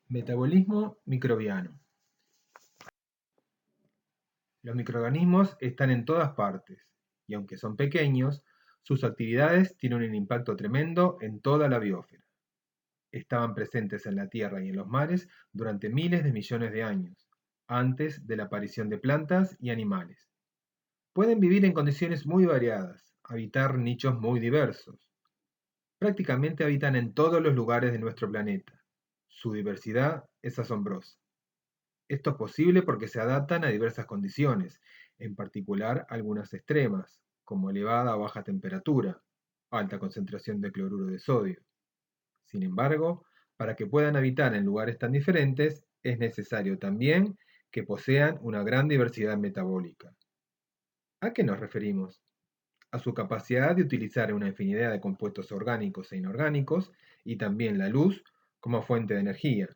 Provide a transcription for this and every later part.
Metabolismo microbiano. Los microorganismos están en todas partes, y aunque son pequeños, sus actividades tienen un impacto tremendo en toda la biosfera. Estaban presentes en la Tierra y en los mares durante miles de millones de años, antes de la aparición de plantas y animales. Pueden vivir en condiciones muy variadas, habitar nichos muy diversos. Prácticamente habitan en todos los lugares de nuestro planeta. Su diversidad es asombrosa. Esto es posible porque se adaptan a diversas condiciones, en particular algunas extremas, como elevada o baja temperatura, alta concentración de cloruro de sodio. Sin embargo, para que puedan habitar en lugares tan diferentes, es necesario también que posean una gran diversidad metabólica. ¿A qué nos referimos? A su capacidad de utilizar una infinidad de compuestos orgánicos e inorgánicos y también la luz como fuente de energía,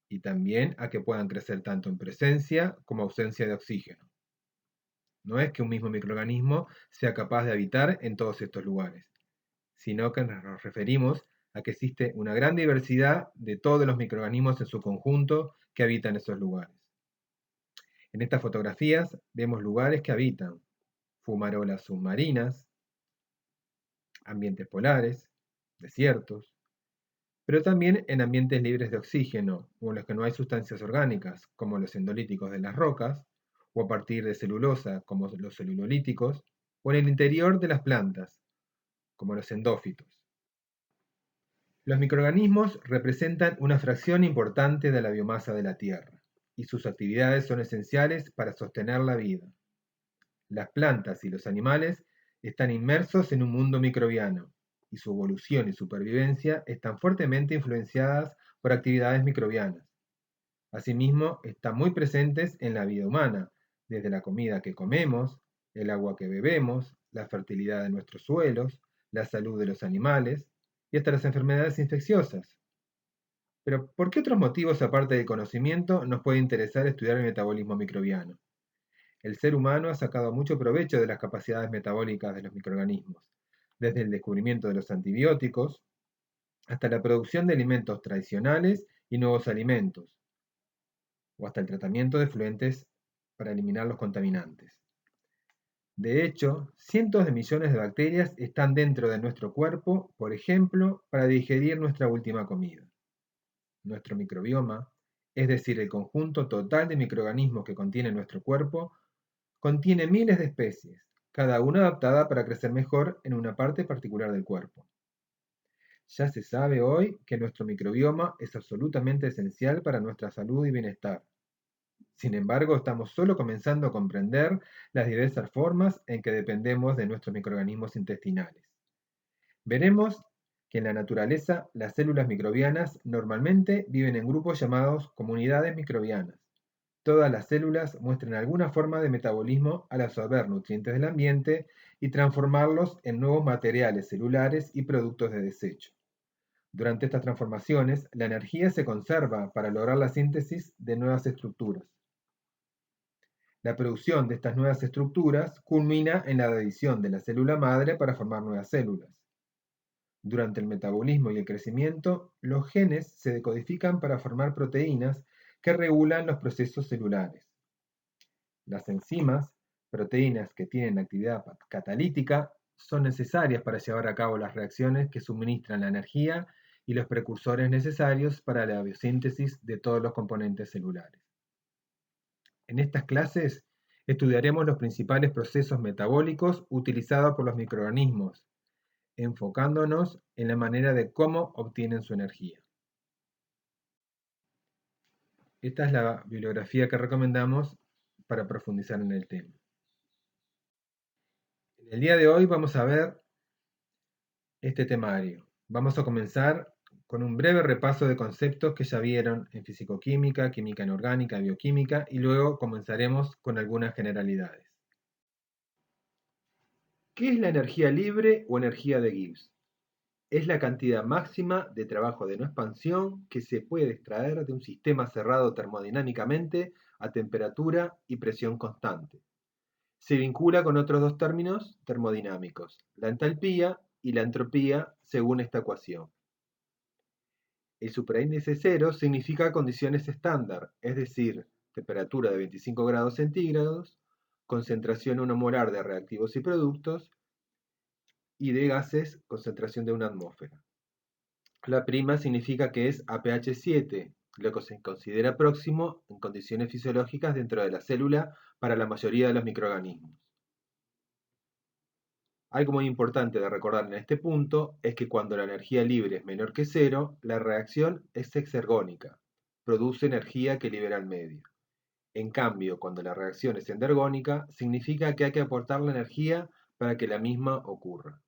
y también a que puedan crecer tanto en presencia como ausencia de oxígeno. No es que un mismo microorganismo sea capaz de habitar en todos estos lugares, sino que nos referimos a que existe una gran diversidad de todos los microorganismos en su conjunto que habitan esos lugares. En estas fotografías vemos lugares que habitan fumarolas submarinas, ambientes polares, desiertos, pero también en ambientes libres de oxígeno o en los que no hay sustancias orgánicas, como los endolíticos de las rocas, o a partir de celulosa, como los celulolíticos, o en el interior de las plantas, como los endófitos. Los microorganismos representan una fracción importante de la biomasa de la Tierra, y sus actividades son esenciales para sostener la vida. Las plantas y los animales están inmersos en un mundo microbiano, y su evolución y supervivencia están fuertemente influenciadas por actividades microbianas. Asimismo, están muy presentes en la vida humana, desde la comida que comemos, el agua que bebemos, la fertilidad de nuestros suelos, la salud de los animales y hasta las enfermedades infecciosas. Pero, ¿por qué otros motivos aparte del conocimiento nos puede interesar estudiar el metabolismo microbiano? El ser humano ha sacado mucho provecho de las capacidades metabólicas de los microorganismos, desde el descubrimiento de los antibióticos hasta la producción de alimentos tradicionales y nuevos alimentos, o hasta el tratamiento de efluentes para eliminar los contaminantes. De hecho, cientos de millones de bacterias están dentro de nuestro cuerpo, por ejemplo, para digerir nuestra última comida. Nuestro microbioma, es decir, el conjunto total de microorganismos que contiene nuestro cuerpo, contiene miles de especies, cada una adaptada para crecer mejor en una parte particular del cuerpo. Ya se sabe hoy que nuestro microbioma es absolutamente esencial para nuestra salud y bienestar. Sin embargo, estamos solo comenzando a comprender las diversas formas en que dependemos de nuestros microorganismos intestinales. Veremos que en la naturaleza las células microbianas normalmente viven en grupos llamados comunidades microbianas. Todas las células muestran alguna forma de metabolismo al absorber nutrientes del ambiente y transformarlos en nuevos materiales celulares y productos de desecho. Durante estas transformaciones, la energía se conserva para lograr la síntesis de nuevas estructuras. La producción de estas nuevas estructuras culmina en la división de la célula madre para formar nuevas células. Durante el metabolismo y el crecimiento, los genes se decodifican para formar proteínas que regulan los procesos celulares. Las enzimas, proteínas que tienen actividad catalítica, son necesarias para llevar a cabo las reacciones que suministran la energía y los precursores necesarios para la biosíntesis de todos los componentes celulares. En estas clases estudiaremos los principales procesos metabólicos utilizados por los microorganismos, enfocándonos en la manera de cómo obtienen su energía. Esta es la bibliografía que recomendamos para profundizar en el tema. En el día de hoy vamos a ver este temario. Vamos a comenzar con un breve repaso de conceptos que ya vieron en fisicoquímica, química inorgánica, bioquímica, y luego comenzaremos con algunas generalidades. ¿Qué es la energía libre o energía de Gibbs? Es la cantidad máxima de trabajo de no expansión que se puede extraer de un sistema cerrado termodinámicamente a temperatura y presión constante. Se vincula con otros dos términos termodinámicos, la entalpía y la entropía, según esta ecuación. El supraíndice 0 significa condiciones estándar, es decir, temperatura de 25 grados centígrados, concentración 1 molar de reactivos y productos, y de gases, concentración de una atmósfera. La prima significa que es a pH 7, lo que se considera próximo en condiciones fisiológicas dentro de la célula para la mayoría de los microorganismos. Algo muy importante de recordar en este punto es que cuando la energía libre es menor que cero, la reacción es exergónica, produce energía que libera al medio. En cambio, cuando la reacción es endergónica, significa que hay que aportar la energía para que la misma ocurra.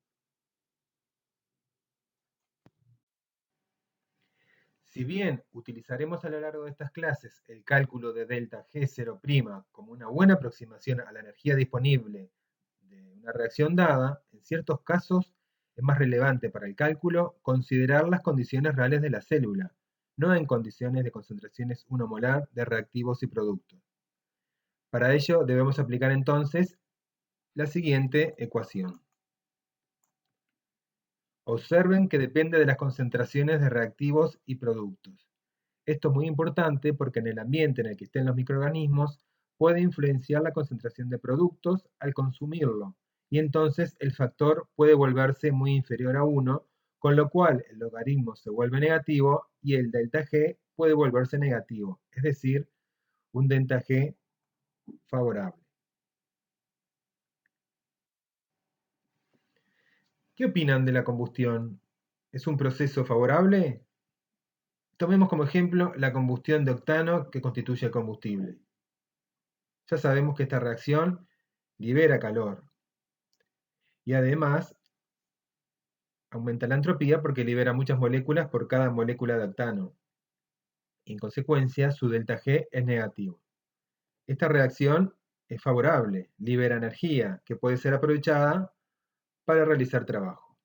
Si bien utilizaremos a lo largo de estas clases el cálculo de delta G0' como una buena aproximación a la energía disponible de una reacción dada, en ciertos casos es más relevante para el cálculo considerar las condiciones reales de la célula, no en condiciones de concentraciones 1 molar de reactivos y productos. Para ello debemos aplicar entonces la siguiente ecuación. Observen que depende de las concentraciones de reactivos y productos. Esto es muy importante porque en el ambiente en el que estén los microorganismos puede influenciar la concentración de productos al consumirlo, y entonces el factor puede volverse muy inferior a 1, con lo cual el logaritmo se vuelve negativo y el delta G puede volverse negativo, es decir, un delta G favorable. ¿Qué opinan de la combustión? ¿Es un proceso favorable? Tomemos como ejemplo la combustión de octano que constituye el combustible. Ya sabemos que esta reacción libera calor y además aumenta la entropía porque libera muchas moléculas por cada molécula de octano. En consecuencia, su delta G es negativo. Esta reacción es favorable, libera energía que puede ser aprovechada para realizar trabajo.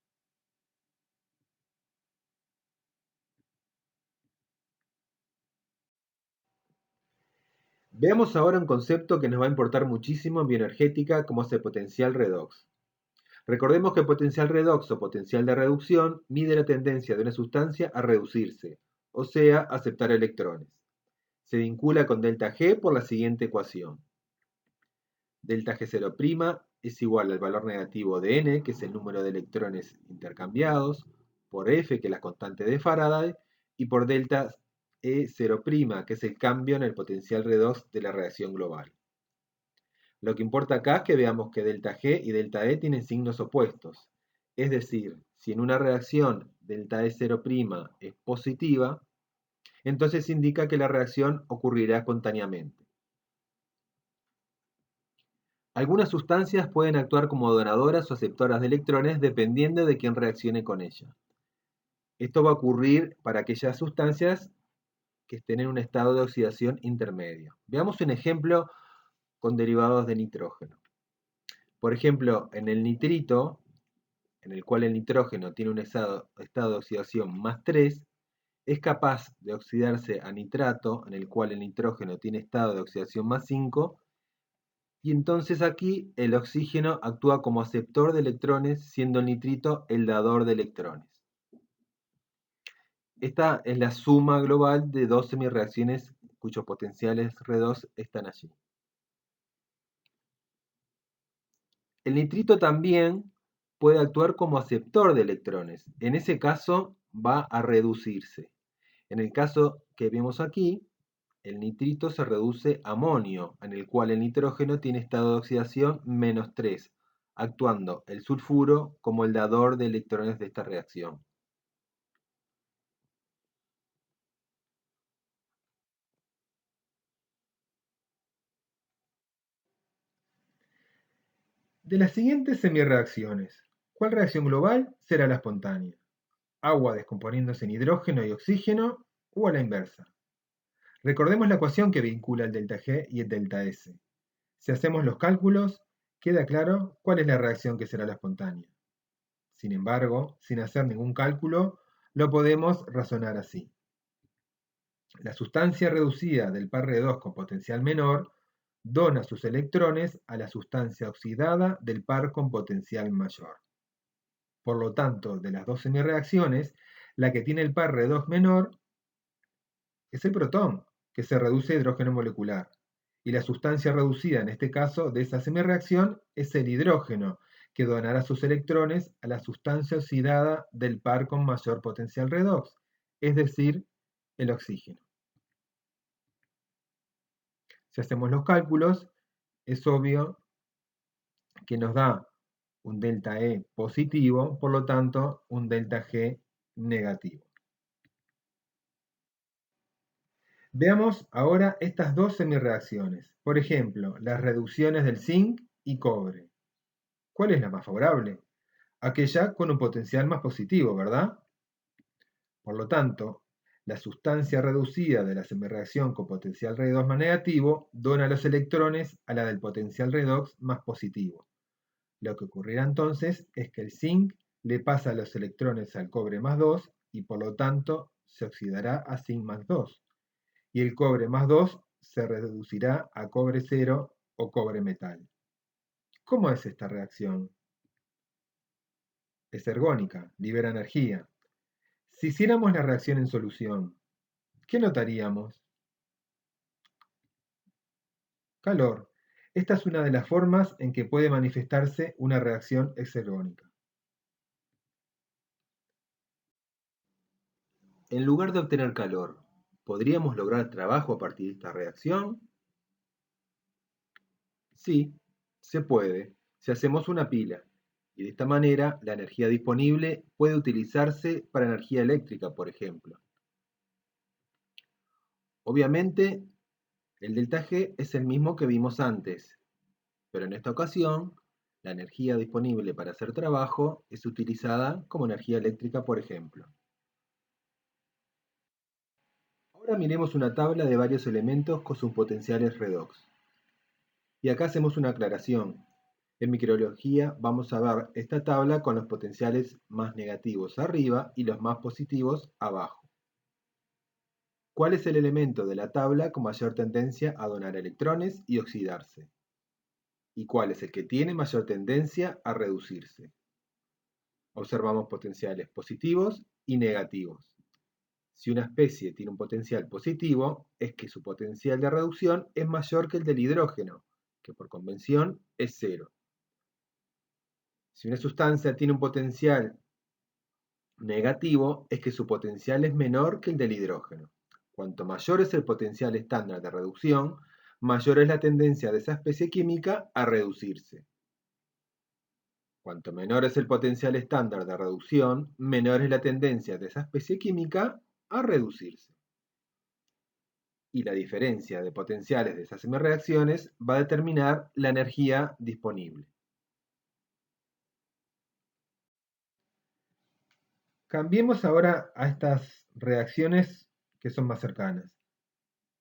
Veamos ahora un concepto que nos va a importar muchísimo en bioenergética como es el potencial redox. Recordemos que el potencial redox o potencial de reducción mide la tendencia de una sustancia a reducirse, o sea, a aceptar electrones. Se vincula con delta G por la siguiente ecuación. Delta G0' es igual al valor negativo de n, que es el número de electrones intercambiados, por F, que es la constante de Faraday, y por delta E0', que es el cambio en el potencial redox de la reacción global. Lo que importa acá es que veamos que delta G y delta E tienen signos opuestos. Es decir, si en una reacción delta E0' es positiva, entonces indica que la reacción ocurrirá espontáneamente. Algunas sustancias pueden actuar como donadoras o aceptoras de electrones dependiendo de quién reaccione con ella. Esto va a ocurrir para aquellas sustancias que estén en un estado de oxidación intermedio. Veamos un ejemplo con derivados de nitrógeno. Por ejemplo, en el nitrito, en el cual el nitrógeno tiene un estado de oxidación más 3, es capaz de oxidarse a nitrato, en el cual el nitrógeno tiene estado de oxidación más 5, y entonces aquí el oxígeno actúa como aceptor de electrones, siendo el nitrito el dador de electrones. Esta es la suma global de dos semirreacciones cuyos potenciales redox están allí. El nitrito también puede actuar como aceptor de electrones. En ese caso va a reducirse. En el caso que vemos aquí, el nitrito se reduce a amonio, en el cual el nitrógeno tiene estado de oxidación menos 3, actuando el sulfuro como el dador de electrones de esta reacción. De las siguientes semirreacciones, ¿cuál reacción global será la espontánea? ¿Agua descomponiéndose en hidrógeno y oxígeno o a la inversa? Recordemos la ecuación que vincula el delta G y el delta S. Si hacemos los cálculos, queda claro cuál es la reacción que será la espontánea. Sin embargo, sin hacer ningún cálculo, lo podemos razonar así. La sustancia reducida del par redox con potencial menor dona sus electrones a la sustancia oxidada del par con potencial mayor. Por lo tanto, de las dos semireacciones, la que tiene el par redox menor es el protón, que se reduce a hidrógeno molecular. Y la sustancia reducida en este caso de esa semireacción es el hidrógeno, que donará sus electrones a la sustancia oxidada del par con mayor potencial redox, es decir, el oxígeno. Si hacemos los cálculos, es obvio que nos da un delta E positivo, por lo tanto, un delta G negativo. Veamos ahora estas dos semireacciones. Por ejemplo, las reducciones del zinc y cobre. ¿Cuál es la más favorable? Aquella con un potencial más positivo, ¿verdad? Por lo tanto, la sustancia reducida de la semireacción con potencial redox más negativo dona los electrones a la del potencial redox más positivo. Lo que ocurrirá entonces es que el zinc le pasa los electrones al cobre más 2 y por lo tanto se oxidará a zinc más 2. Y el cobre más 2 se reducirá a cobre 0 o cobre metal. ¿Cómo es esta reacción? Es ergónica, libera energía. Si hiciéramos la reacción en solución, ¿qué notaríamos? Calor. Esta es una de las formas en que puede manifestarse una reacción exergónica. En lugar de obtener calor, ¿podríamos lograr trabajo a partir de esta reacción? Sí, se puede, si hacemos una pila. Y de esta manera, la energía disponible puede utilizarse para energía eléctrica, por ejemplo. Obviamente, el delta G es el mismo que vimos antes, pero en esta ocasión, la energía disponible para hacer trabajo es utilizada como energía eléctrica, por ejemplo. Ahora miremos una tabla de varios elementos con sus potenciales redox. Y acá hacemos una aclaración. En microbiología vamos a ver esta tabla con los potenciales más negativos arriba y los más positivos abajo. ¿Cuál es el elemento de la tabla con mayor tendencia a donar electrones y oxidarse? ¿Y cuál es el que tiene mayor tendencia a reducirse? Observamos potenciales positivos y negativos. Si una especie tiene un potencial positivo, es que su potencial de reducción es mayor que el del hidrógeno, que por convención es cero. Si una sustancia tiene un potencial negativo, es que su potencial es menor que el del hidrógeno. Cuanto mayor es el potencial estándar de reducción, mayor es la tendencia de esa especie química a reducirse. Cuanto menor es el potencial estándar de reducción, menor es la tendencia de esa especie química a reducirse. Y la diferencia de potenciales de esas semireacciones va a determinar la energía disponible. Cambiemos ahora a estas reacciones que son más cercanas.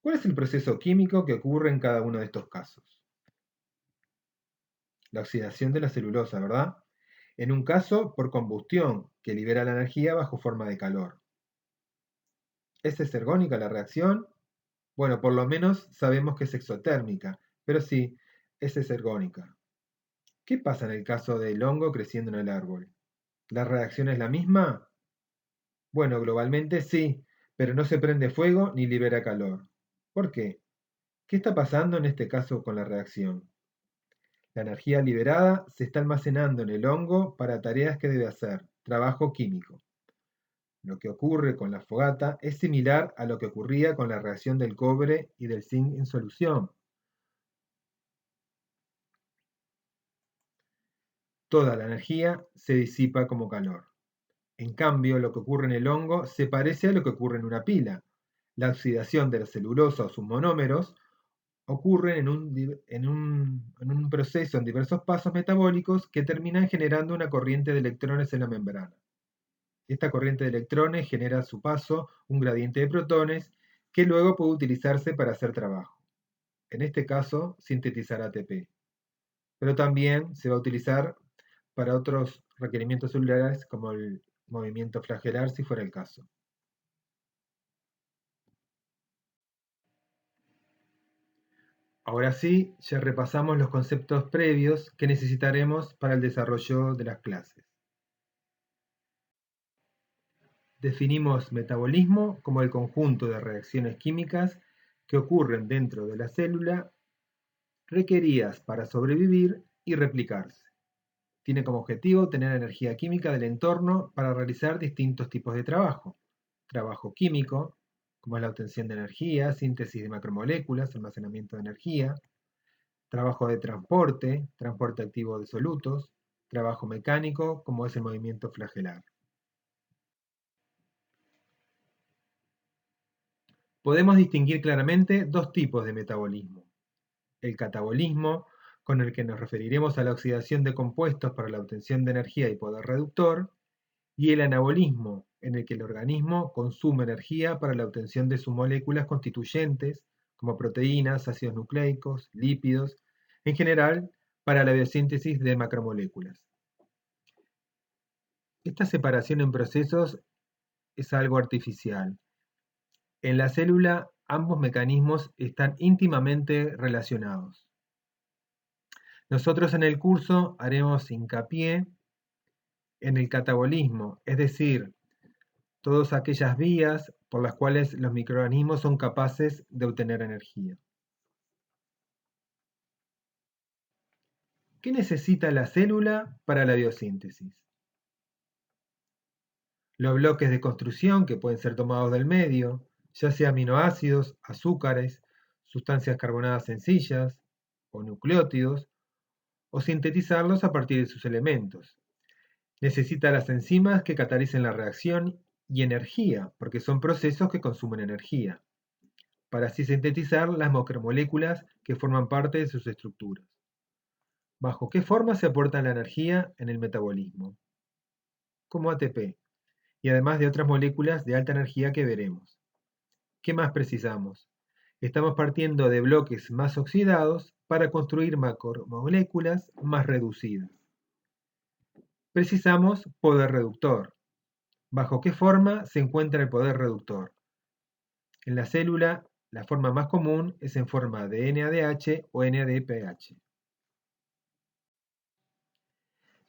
¿Cuál es el proceso químico que ocurre en cada uno de estos casos? La oxidación de la celulosa, ¿verdad? En un caso, por combustión, que libera la energía bajo forma de calor. ¿Es exergónica la reacción? Bueno, por lo menos sabemos que es exotérmica, pero sí, es exergónica. ¿Qué pasa en el caso del hongo creciendo en el árbol? ¿La reacción es la misma? Bueno, globalmente sí, pero no se prende fuego ni libera calor. ¿Por qué? ¿Qué está pasando en este caso con la reacción? La energía liberada se está almacenando en el hongo para tareas que debe hacer, trabajo químico. Lo que ocurre con la fogata es similar a lo que ocurría con la reacción del cobre y del zinc en solución. Toda la energía se disipa como calor. En cambio, lo que ocurre en el hongo se parece a lo que ocurre en una pila. La oxidación de la celulosa o sus monómeros ocurre en un proceso en diversos pasos metabólicos que terminan generando una corriente de electrones en la membrana. Esta corriente de electrones genera a su paso un gradiente de protones que luego puede utilizarse para hacer trabajo. En este caso, sintetizar ATP. Pero también se va a utilizar para otros requerimientos celulares como el movimiento flagelar si fuera el caso. Ahora sí, ya repasamos los conceptos previos que necesitaremos para el desarrollo de las clases. Definimos metabolismo como el conjunto de reacciones químicas que ocurren dentro de la célula requeridas para sobrevivir y replicarse. Tiene como objetivo obtener energía química del entorno para realizar distintos tipos de trabajo. Trabajo químico, como es la obtención de energía, síntesis de macromoléculas, almacenamiento de energía. Trabajo de transporte, transporte activo de solutos. Trabajo mecánico, como es el movimiento flagelar. Podemos distinguir claramente dos tipos de metabolismo. El catabolismo, con el que nos referiremos a la oxidación de compuestos para la obtención de energía y poder reductor, y el anabolismo, en el que el organismo consume energía para la obtención de sus moléculas constituyentes, como proteínas, ácidos nucleicos, lípidos, en general para la biosíntesis de macromoléculas. Esta separación en procesos es algo artificial. En la célula, ambos mecanismos están íntimamente relacionados. Nosotros en el curso haremos hincapié en el catabolismo, es decir, todas aquellas vías por las cuales los microorganismos son capaces de obtener energía. ¿Qué necesita la célula para la biosíntesis? Los bloques de construcción que pueden ser tomados del medio, ya sea aminoácidos, azúcares, sustancias carbonadas sencillas o nucleótidos, o sintetizarlos a partir de sus elementos. Necesita las enzimas que catalicen la reacción y energía, porque son procesos que consumen energía, para así sintetizar las macromoléculas que forman parte de sus estructuras. ¿Bajo qué forma se aporta la energía en el metabolismo? Como ATP, y además de otras moléculas de alta energía que veremos. ¿Qué más precisamos? Estamos partiendo de bloques más oxidados para construir macromoléculas más reducidas. Precisamos poder reductor. ¿Bajo qué forma se encuentra el poder reductor? En la célula, la forma más común es en forma de NADH o NADPH.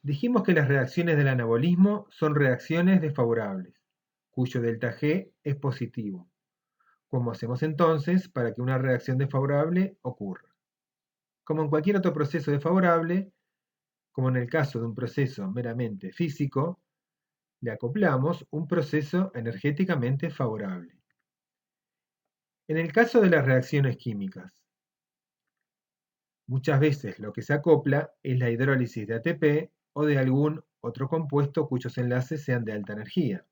Dijimos que las reacciones del anabolismo son reacciones desfavorables, cuyo delta G es positivo. ¿Cómo hacemos entonces para que una reacción desfavorable ocurra? Como en cualquier otro proceso desfavorable, como en el caso de un proceso meramente físico, le acoplamos un proceso energéticamente favorable. En el caso de las reacciones químicas, muchas veces lo que se acopla es la hidrólisis de ATP o de algún otro compuesto cuyos enlaces sean de alta energía.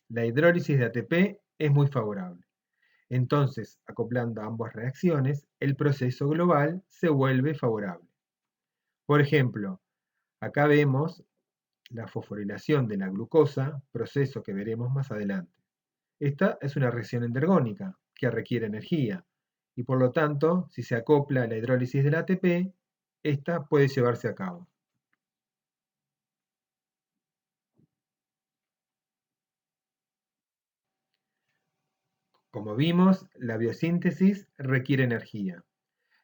La hidrólisis de ATP es muy favorable. Entonces, acoplando ambas reacciones, el proceso global se vuelve favorable. Por ejemplo, acá vemos la fosforilación de la glucosa, proceso que veremos más adelante. Esta es una reacción endergónica que requiere energía y por lo tanto, si se acopla a la hidrólisis del ATP, esta puede llevarse a cabo. Como vimos, la biosíntesis requiere energía.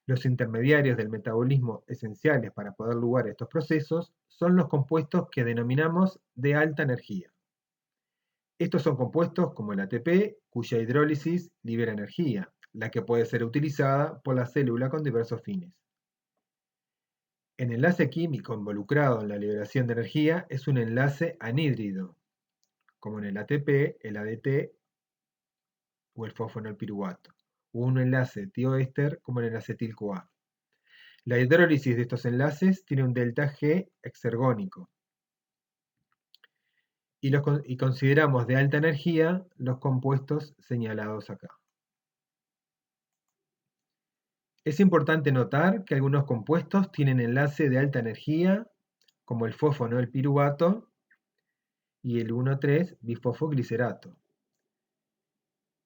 Los intermediarios del metabolismo esenciales para poder lugar estos procesos son los compuestos que denominamos de alta energía. Estos son compuestos como el ATP, cuya hidrólisis libera energía, la que puede ser utilizada por la célula con diversos fines. El enlace químico involucrado en la liberación de energía es un enlace anhídrido, como en el ATP, el ADT o el fosfonolpiruvato, o un enlace tioéster como en el acetil-CoA. La hidrólisis de estos enlaces tiene un delta G exergónico y consideramos de alta energía los compuestos señalados acá. Es importante notar que algunos compuestos tienen enlace de alta energía, como el fosfonolpiruvato y el 1,3-bifosfoglicerato.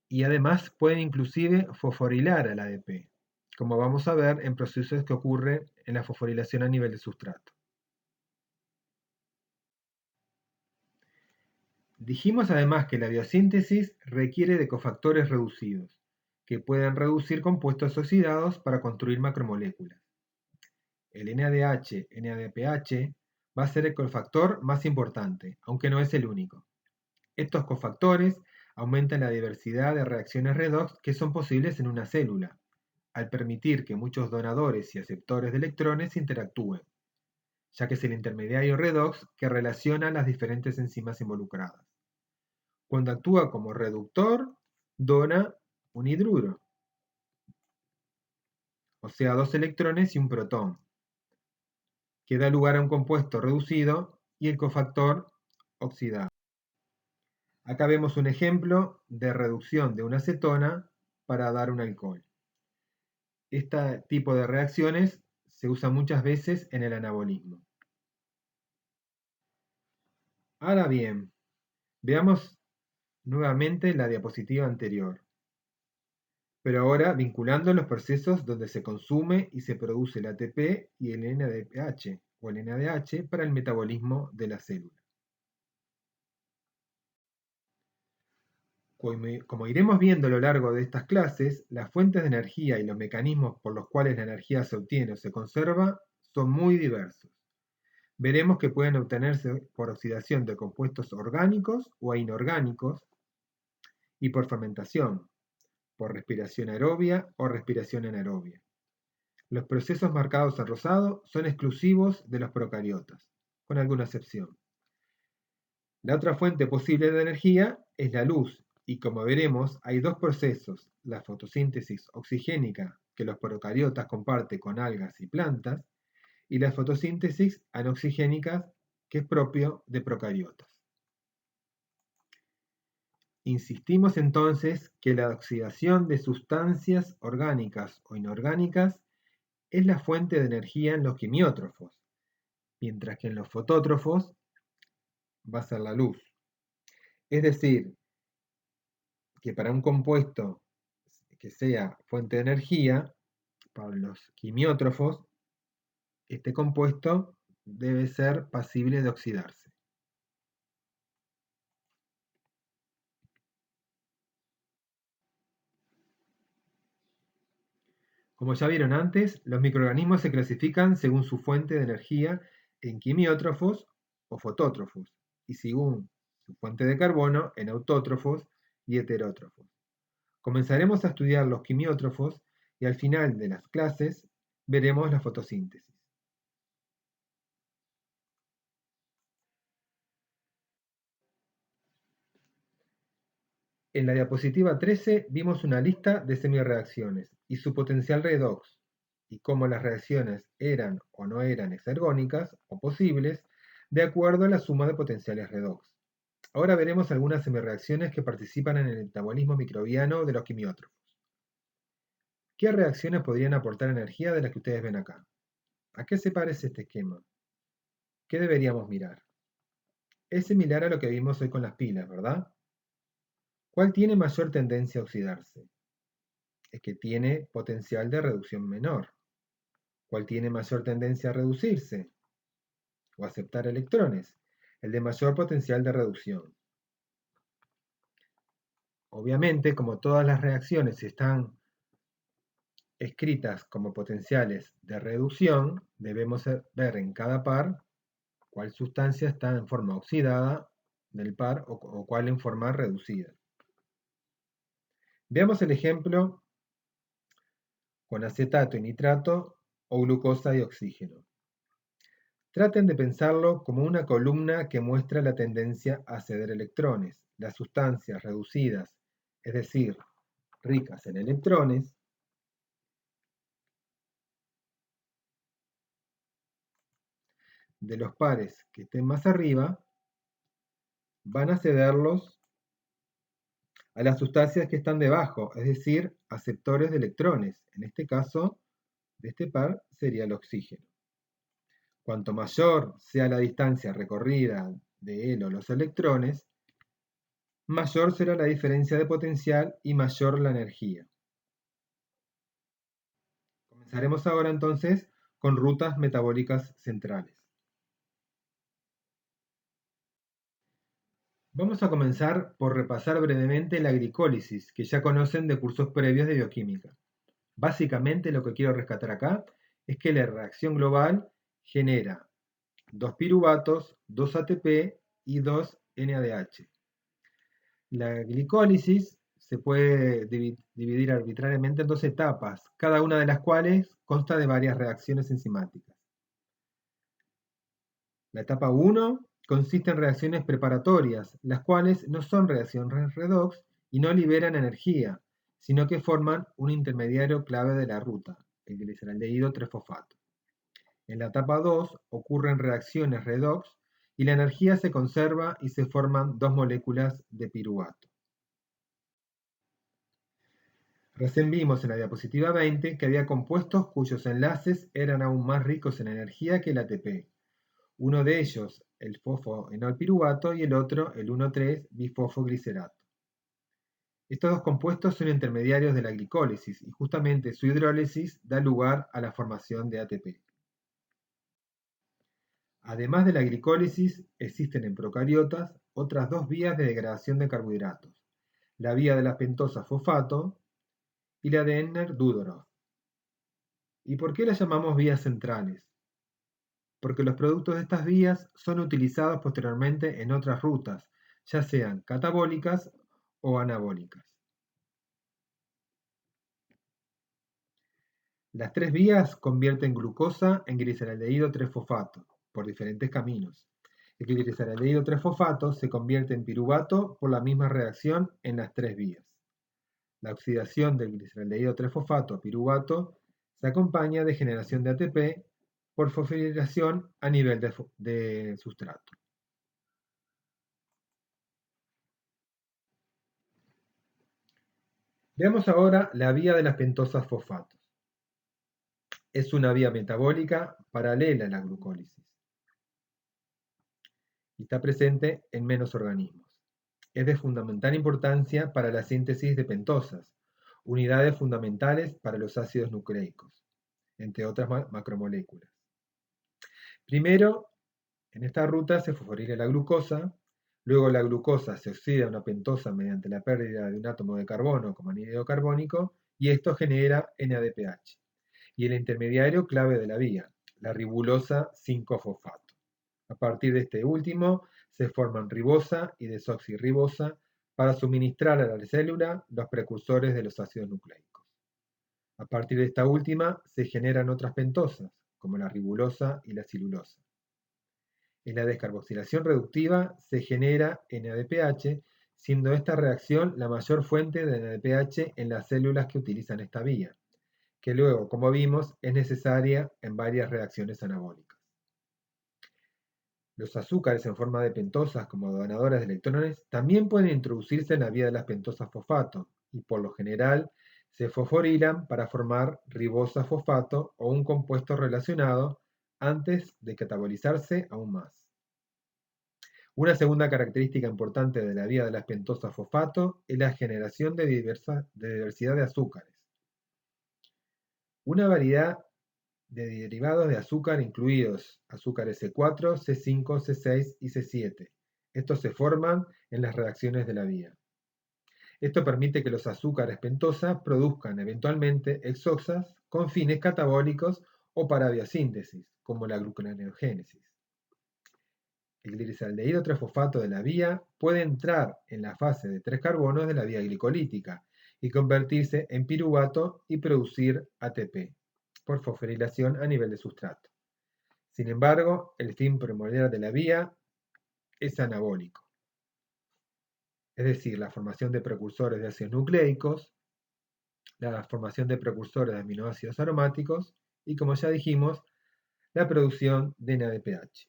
Y además pueden inclusive fosforilar al ADP, como vamos a ver en procesos que ocurren en la fosforilación a nivel de sustrato. Dijimos además que la biosíntesis requiere de cofactores reducidos, que pueden reducir compuestos oxidados para construir macromoléculas. El NADH-NADPH va a ser el cofactor más importante, aunque no es el único. Estos cofactores aumentan la diversidad de reacciones redox que son posibles en una célula, al permitir que muchos donadores y aceptores de electrones interactúen, ya que es el intermediario redox que relaciona las diferentes enzimas involucradas. Cuando actúa como reductor, dona un hidruro, o sea, 2 electrones y un protón, que da lugar a un compuesto reducido y el cofactor oxidado. Acá vemos un ejemplo de reducción de una acetona para dar un alcohol. Este tipo de reacciones se usa muchas veces en el anabolismo. Ahora bien, veamos nuevamente la diapositiva anterior, pero ahora vinculando los procesos donde se consume y se produce el ATP y el NADH o el NADH para el metabolismo de la célula. Como iremos viendo a lo largo de estas clases, las fuentes de energía y los mecanismos por los cuales la energía se obtiene o se conserva son muy diversos. Veremos que pueden obtenerse por oxidación de compuestos orgánicos o inorgánicos y por fermentación, por respiración aerobia o respiración anaerobia. Los procesos marcados en rosado son exclusivos de los procariotas, con alguna excepción. La otra fuente posible de energía es la luz, y como veremos, hay dos procesos, la fotosíntesis oxigénica, que los procariotas comparten con algas y plantas, y la fotosíntesis anoxigénica, que es propio de procariotas. Insistimos entonces que la oxidación de sustancias orgánicas o inorgánicas es la fuente de energía en los quimiótrofos, mientras que en los fotótrofos va a ser la luz. Es decir, que para un compuesto que sea fuente de energía, para los quimiótrofos, este compuesto debe ser pasible de oxidarse. Como ya vieron antes, los microorganismos se clasifican según su fuente de energía en quimiótrofos o fotótrofos, y según su fuente de carbono en autótrofos y heterótrofos. Comenzaremos a estudiar los quimiótrofos y al final de las clases veremos la fotosíntesis. En la diapositiva 13 vimos una lista de semireacciones y su potencial redox, y cómo las reacciones eran o no eran exergónicas o posibles de acuerdo a la suma de potenciales redox. Ahora veremos algunas semireacciones que participan en el metabolismo microbiano de los quimiótrofos. ¿Qué reacciones podrían aportar energía de las que ustedes ven acá? ¿A qué se parece este esquema? ¿Qué deberíamos mirar? Es similar a lo que vimos hoy con las pilas, ¿verdad? ¿Cuál tiene mayor tendencia a oxidarse? Es que tiene potencial de reducción menor. ¿Cuál tiene mayor tendencia a reducirse o aceptar electrones? El de mayor potencial de reducción. Obviamente, como todas las reacciones están escritas como potenciales de reducción, debemos ver en cada par cuál sustancia está en forma oxidada del par o cuál en forma reducida. Veamos el ejemplo con acetato y nitrato o glucosa y oxígeno. Traten de pensarlo como una columna que muestra la tendencia a ceder electrones. Las sustancias reducidas, es decir, ricas en electrones, de los pares que estén más arriba, van a cederlos a las sustancias que están debajo, es decir, aceptores de electrones. En este caso, de este par sería el oxígeno. Cuanto mayor sea la distancia recorrida de él o los electrones, mayor será la diferencia de potencial y mayor la energía. Comenzaremos ahora entonces con rutas metabólicas centrales. Vamos a comenzar por repasar brevemente la glicólisis, que ya conocen de cursos previos de bioquímica. Básicamente lo que quiero rescatar acá es que la reacción global genera 2 piruvatos, 2 ATP y 2 NADH. La glicólisis se puede dividir arbitrariamente en dos etapas, cada una de las cuales consta de varias reacciones enzimáticas. La etapa 1 consiste en reacciones preparatorias, las cuales no son reacciones redox y no liberan energía, sino que forman un intermediario clave de la ruta, el gliceraldehído 3-fosfato. En la etapa 2 ocurren reacciones redox y la energía se conserva y se forman dos moléculas de piruvato. Recién vimos en la diapositiva 20 que había compuestos cuyos enlaces eran aún más ricos en energía que el ATP. Uno de ellos, el fosfoenolpiruvato, y el otro, el 1,3-bifosfoglicerato. Estos dos compuestos son intermediarios de la glicólisis y justamente su hidrólisis da lugar a la formación de ATP. Además de la glicólisis, existen en procariotas otras dos vías de degradación de carbohidratos, la vía de la pentosa fosfato y la de Ellner-Dudorov. ¿Y por qué las llamamos vías centrales? Porque los productos de estas vías son utilizados posteriormente en otras rutas, ya sean catabólicas o anabólicas. Las tres vías convierten glucosa en gliceraldehído 3-fosfato por diferentes caminos. El gliceraldehído 3-fosfato se convierte en piruvato por la misma reacción en las tres vías. La oxidación del gliceraldehído 3-fosfato a piruvato se acompaña de generación de ATP por fosforilación a nivel de sustrato. Veamos ahora la vía de las pentosas fosfatos. Es una vía metabólica paralela a la glucólisis y está presente en menos organismos. Es de fundamental importancia para la síntesis de pentosas, unidades fundamentales para los ácidos nucleicos, entre otras macromoléculas. Primero, en esta ruta se fosforila la glucosa, luego la glucosa se oxida a una pentosa mediante la pérdida de un átomo de carbono como anhídrido carbónico y esto genera NADPH. Y el intermediario clave de la vía, la ribulosa 5-fosfato. A partir de este último se forman ribosa y desoxirribosa para suministrar a la célula los precursores de los ácidos nucleicos. A partir de esta última se generan otras pentosas, como la ribulosa y la cilulosa. En la descarboxilación reductiva se genera NADPH, siendo esta reacción la mayor fuente de NADPH en las células que utilizan esta vía, que luego, como vimos, es necesaria en varias reacciones anabólicas. Los azúcares en forma de pentosas como donadores de electrones también pueden introducirse en la vía de las pentosas fosfato y por lo general se fosforilan para formar ribosa fosfato o un compuesto relacionado antes de catabolizarse aún más. Una segunda característica importante de la vía de las pentosas fosfato es la generación de diversidad de azúcares. Una variedad de derivados de azúcar incluidos azúcares C4, C5, C6 y C7. Estos se forman en las reacciones de la vía. Esto permite que los azúcares pentosa produzcan eventualmente exoxas con fines catabólicos o para biosíntesis, como la gluconeogénesis. El gliceraldehído 3-fosfato de la vía puede entrar en la fase de 3 carbonos de la vía glicolítica y convertirse en piruvato y producir ATP por fosforilación a nivel de sustrato. Sin embargo, el fin primordial de la vía es anabólico, es decir, la formación de precursores de ácidos nucleicos, la formación de precursores de aminoácidos aromáticos y, como ya dijimos, la producción de NADPH.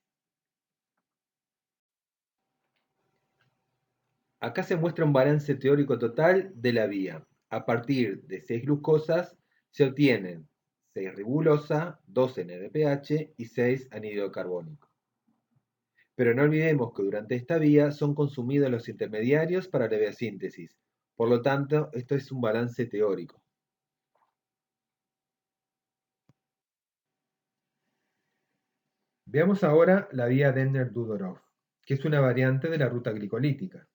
Acá se muestra un balance teórico total de la vía. A partir de 6 glucosas se obtienen 6 ribulosa, 2 NADPH y 6 anhídrido carbónico. Pero no olvidemos que durante esta vía son consumidos los intermediarios para la biosíntesis. Por lo tanto, esto es un balance teórico. Veamos ahora la vía Ellner-Dudorov, que es una variante de la ruta glicolítica.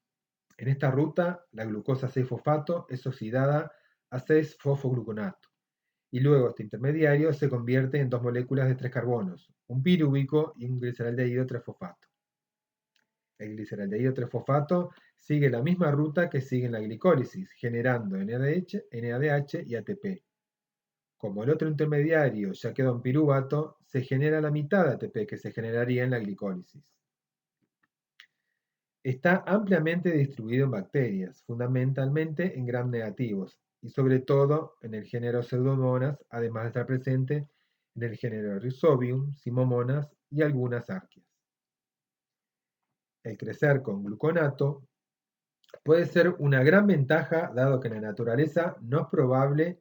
En esta ruta, la glucosa 6-fosfato es oxidada a 6-fosfogluconato y luego este intermediario se convierte en dos moléculas de 3 carbonos, un pirúvico y un gliceraldehído 3-fosfato. El gliceraldehído 3-fosfato sigue la misma ruta que sigue en la glicólisis, generando NADH y ATP. Como el otro intermediario ya quedó en piruvato, se genera la mitad de ATP que se generaría en la glicólisis. Está ampliamente distribuido en bacterias, fundamentalmente en gram negativos, y sobre todo en el género Pseudomonas, además de estar presente en el género Rhizobium, Simomonas y algunas arqueas. El crecer con gluconato puede ser una gran ventaja, dado que en la naturaleza no es probable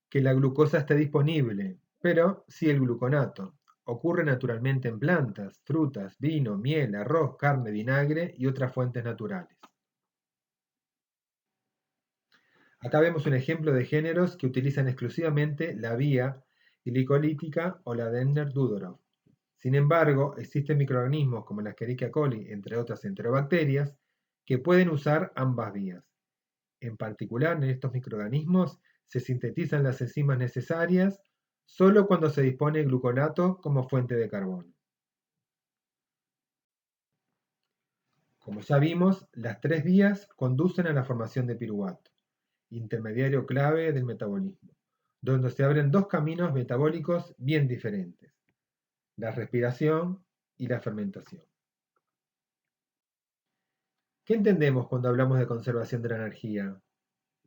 que la glucosa esté disponible, pero sí el gluconato. Ocurre naturalmente en plantas, frutas, vino, miel, arroz, carne, vinagre y otras fuentes naturales. Acá vemos un ejemplo de géneros que utilizan exclusivamente la vía glicolítica o la Dehner-Dudorov. Sin embargo, existen microorganismos como la Escherichia coli, entre otras enterobacterias, que pueden usar ambas vías. En particular, en estos microorganismos se sintetizan las enzimas necesarias solo cuando se dispone de gluconato como fuente de carbono. Como ya vimos, las tres vías conducen a la formación de piruvato, intermediario clave del metabolismo, donde se abren dos caminos metabólicos bien diferentes, la respiración y la fermentación. ¿Qué entendemos cuando hablamos de conservación de la energía?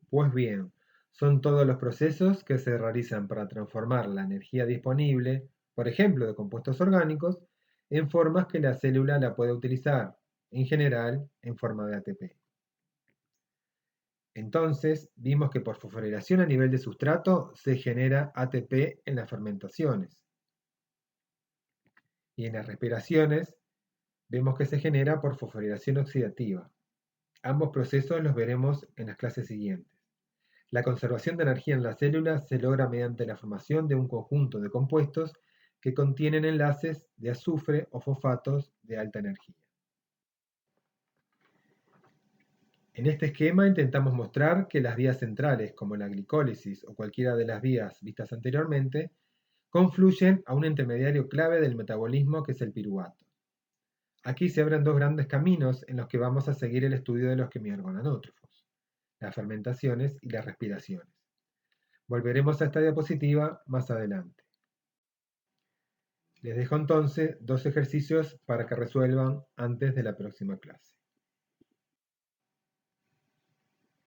Pues bien, son todos los procesos que se realizan para transformar la energía disponible, por ejemplo de compuestos orgánicos, en formas que la célula la puede utilizar, en general en forma de ATP. Entonces, vimos que por fosforilación a nivel de sustrato se genera ATP en las fermentaciones. Y en las respiraciones, vemos que se genera por fosforilación oxidativa. Ambos procesos los veremos en las clases siguientes. La conservación de energía en las células se logra mediante la formación de un conjunto de compuestos que contienen enlaces de azufre o fosfatos de alta energía. En este esquema intentamos mostrar que las vías centrales, como la glicólisis o cualquiera de las vías vistas anteriormente, confluyen a un intermediario clave del metabolismo que es el piruvato. Aquí se abren dos grandes caminos en los que vamos a seguir el estudio de los quimiorgananótrofos, las fermentaciones y las respiraciones. Volveremos a esta diapositiva más adelante. Les dejo entonces dos ejercicios para que resuelvan antes de la próxima clase.